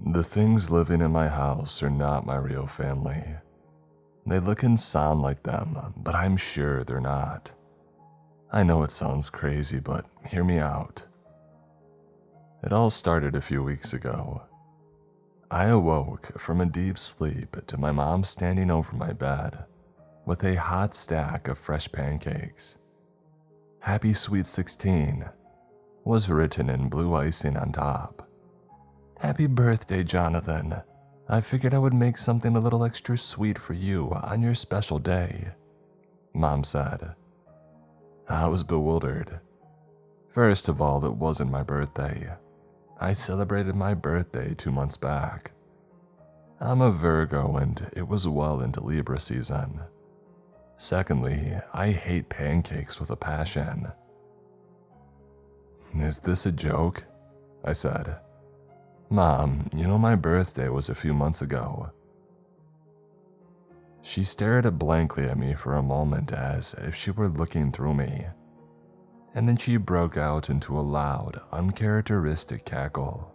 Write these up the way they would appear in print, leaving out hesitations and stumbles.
The things living in my house are not my real family. They look and sound like them, but I'm sure they're not. I know it sounds crazy, but hear me out. It all started a few weeks ago. I awoke from a deep sleep to my mom standing over my bed with a hot stack of fresh pancakes. Happy Sweet 16 was written in blue icing on top. Happy birthday, Jonathan. I figured I would make something a little extra sweet for you on your special day, Mom said. I was bewildered. First of all, it wasn't my birthday. I celebrated my birthday 2 months back. I'm a Virgo and it was well into Libra season. Secondly, I hate pancakes with a passion. Is this a joke? I said. Mom, you know my birthday was a few months ago. She stared blankly at me for a moment as if she were looking through me, and then she broke out into a loud, uncharacteristic cackle.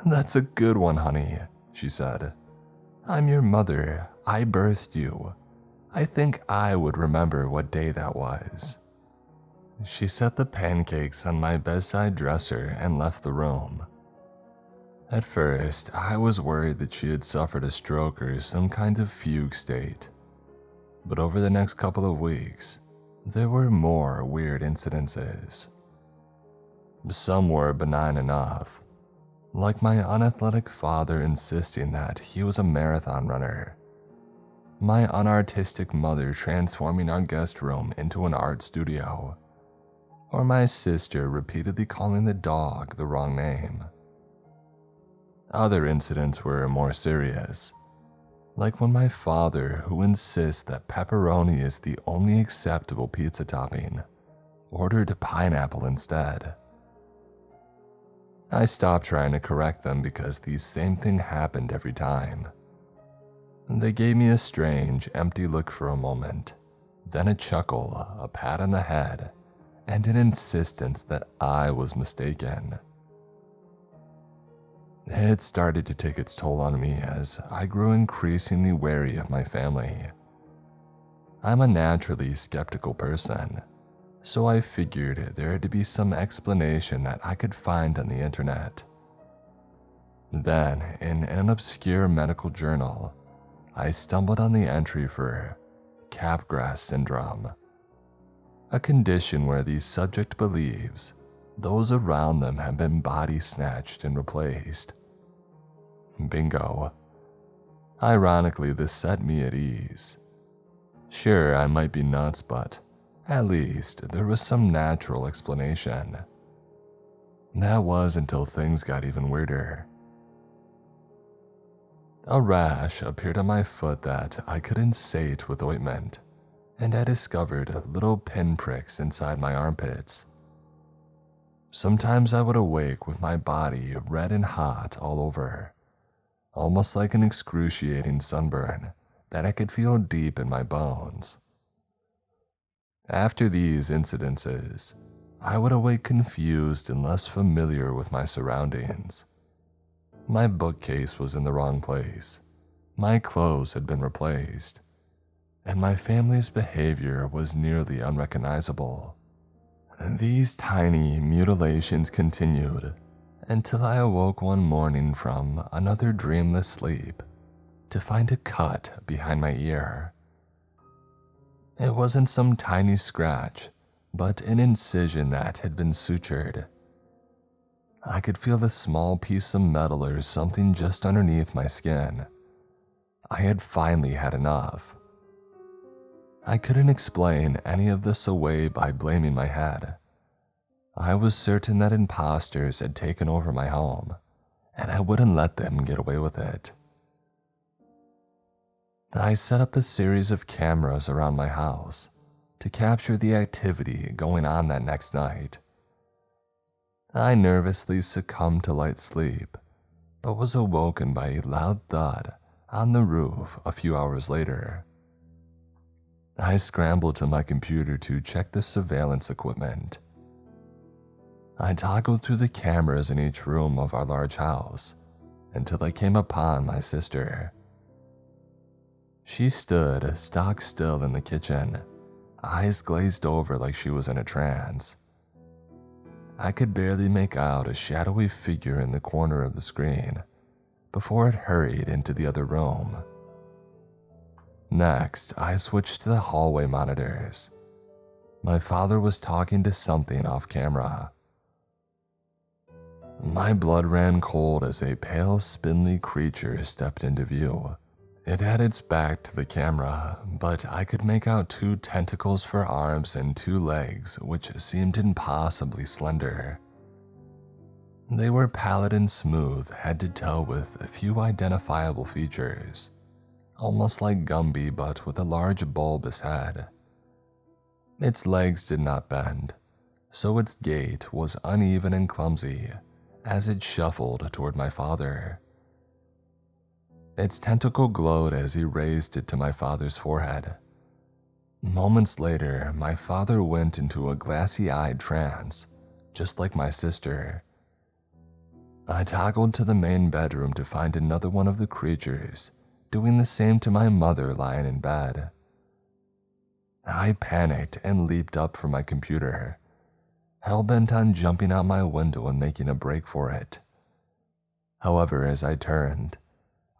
That's a good one, honey, she said. I'm your mother. I birthed you. I think I would remember what day that was. She set the pancakes on my bedside dresser and left the room. At first, I was worried that she had suffered a stroke or some kind of fugue state. But over the next couple of weeks, there were more weird incidences. Some were benign enough, like my unathletic father insisting that he was a marathon runner, my unartistic mother transforming our guest room into an art studio, or my sister repeatedly calling the dog the wrong name. Other incidents were more serious, like when my father, who insists that pepperoni is the only acceptable pizza topping, ordered pineapple instead. I stopped trying to correct them because the same thing happened every time. They gave me a strange, empty look for a moment, then a chuckle, a pat on the head, and an insistence that I was mistaken. It started to take its toll on me as I grew increasingly wary of my family. I'm a naturally skeptical person, so I figured there had to be some explanation that I could find on the internet. Then, in an obscure medical journal, I stumbled on the entry for Capgras syndrome, a condition where the subject believes those around them have been body snatched and replaced. Bingo. Ironically, this set me at ease. Sure, I might be nuts, but at least there was some natural explanation. That was until things got even weirder. A rash appeared on my foot that I couldn't sate with ointment, and I discovered little pinpricks inside my armpits. Sometimes I would awake with my body red and hot all over, almost like an excruciating sunburn that I could feel deep in my bones. After these incidences, I would awake confused and less familiar with my surroundings. My bookcase was in the wrong place, my clothes had been replaced, and my family's behavior was nearly unrecognizable. These tiny mutilations continued until I awoke one morning from another dreamless sleep to find a cut behind my ear. It wasn't some tiny scratch, but an incision that had been sutured. I could feel a small piece of metal or something just underneath my skin. I had finally had enough. I couldn't explain any of this away by blaming my head. I was certain that imposters had taken over my home, and I wouldn't let them get away with it. I set up a series of cameras around my house to capture the activity going on that next night. I nervously succumbed to light sleep, but was awoken by a loud thud on the roof a few hours later. I scrambled to my computer to check the surveillance equipment. I toggled through the cameras in each room of our large house until I came upon my sister. She stood stock still in the kitchen, eyes glazed over like she was in a trance. I could barely make out a shadowy figure in the corner of the screen before it hurried into the other room. Next, I switched to the hallway monitors. My father was talking to something off camera. My blood ran cold as a pale, spindly creature stepped into view. It had its back to the camera, but I could make out 2 tentacles for arms and 2 legs, which seemed impossibly slender. They were pallid and smooth, head to toe, with a few identifiable features, almost like Gumby but with a large bulbous head. Its legs did not bend, so its gait was uneven and clumsy as it shuffled toward my father. Its tentacle glowed as he raised it to my father's forehead. Moments later, my father went into a glassy-eyed trance, just like my sister. I toggled to the main bedroom to find another one of the creatures doing the same to my mother lying in bed. I panicked and leaped up from my computer, hell-bent on jumping out my window and making a break for it. However, as I turned,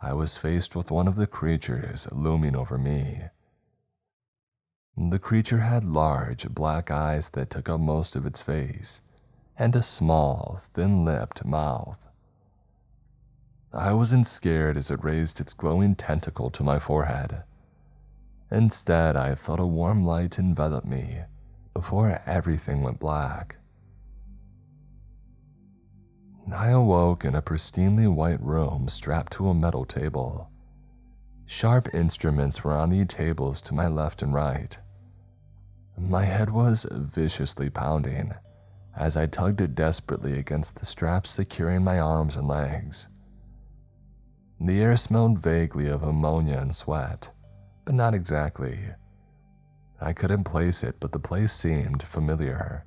I was faced with one of the creatures looming over me. The creature had large, black eyes that took up most of its face, and a small, thin-lipped mouth. I wasn't scared as it raised its glowing tentacle to my forehead. Instead, I felt a warm light envelop me before everything went black. I awoke in a pristinely white room strapped to a metal table. Sharp instruments were on the tables to my left and right. My head was viciously pounding as I tugged it desperately against the straps securing my arms and legs. The air smelled vaguely of ammonia and sweat, but not exactly. I couldn't place it, but the place seemed familiar.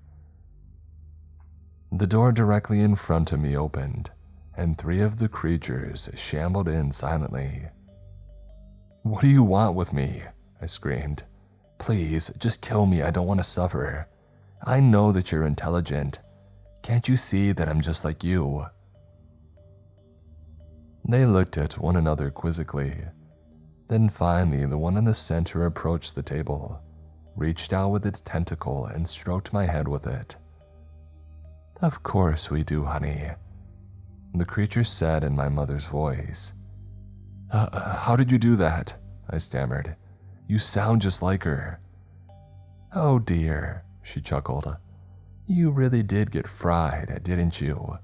The door directly in front of me opened, and 3 of the creatures shambled in silently. "What do you want with me?" I screamed. "Please, just kill me, I don't want to suffer. I know that you're intelligent. Can't you see that I'm just like you?" They looked at one another quizzically. Then finally, the one in the center approached the table, reached out with its tentacle and stroked my head with it. "Of course we do, honey," the creature said in my mother's voice. How did you do that?" I stammered. "You sound just like her." "Oh dear," she chuckled. "You really did get fried, didn't you?"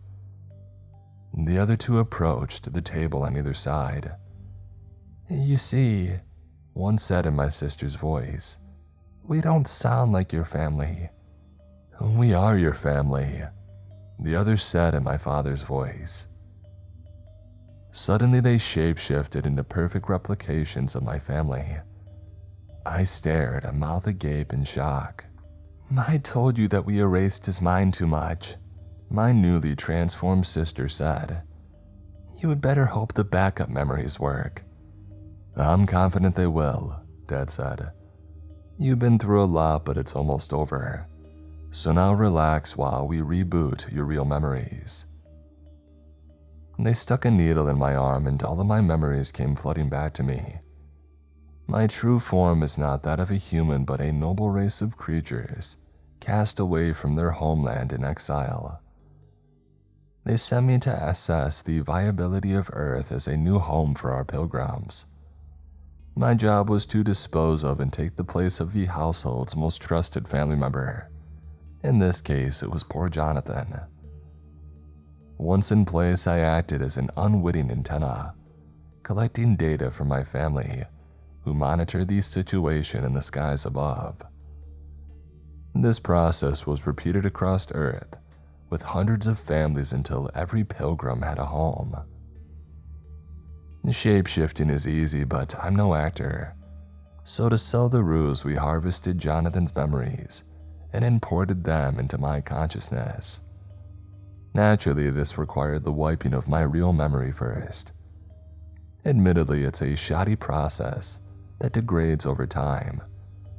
The other 2 approached the table on either side. "You see," one said in my sister's voice, "we don't sound like your family." "We are your family," the other said in my father's voice. Suddenly they shapeshifted into perfect replications of my family. I stared, mouth agape in shock. "I told you that we erased his mind too much," my newly transformed sister said. "You had better hope the backup memories work." "I'm confident they will," Dad said. "You've been through a lot, but it's almost over. So now relax while we reboot your real memories." They stuck a needle in my arm and all of my memories came flooding back to me. My true form is not that of a human but a noble race of creatures cast away from their homeland in exile. They sent me to assess the viability of Earth as a new home for our pilgrims. My job was to dispose of and take the place of the household's most trusted family member. In this case, it was poor Jonathan. Once in place, I acted as an unwitting antenna, collecting data from my family, who monitored the situation in the skies above. This process was repeated across Earth, with hundreds of families until every pilgrim had a home. Shape-shifting is easy, but I'm no actor. So to sell the ruse, we harvested Jonathan's memories and imported them into my consciousness. Naturally, this required the wiping of my real memory first. Admittedly, it's a shoddy process that degrades over time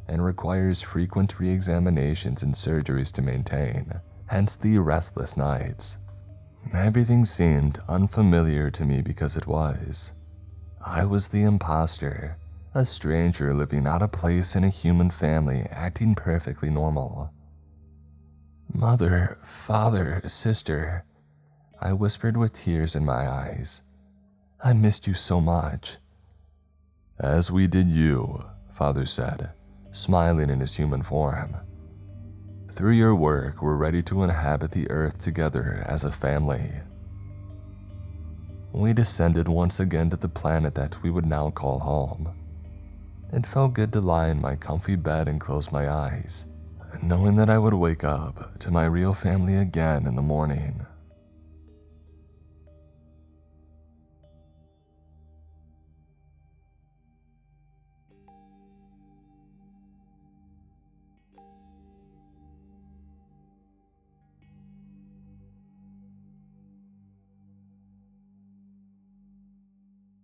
and requires frequent re-examinations and surgeries to maintain, hence the restless nights. Everything seemed unfamiliar to me because it was. I was the imposter, a stranger living out of place in a human family acting perfectly normal. "Mother, father, sister," I whispered with tears in my eyes. "I missed you so much." "As we did you," father said, smiling in his human form. "Through your work, we're ready to inhabit the earth together as a family." We descended once again to the planet that we would now call home. It felt good to lie in my comfy bed and close my eyes, knowing that I would wake up to my real family again in the morning.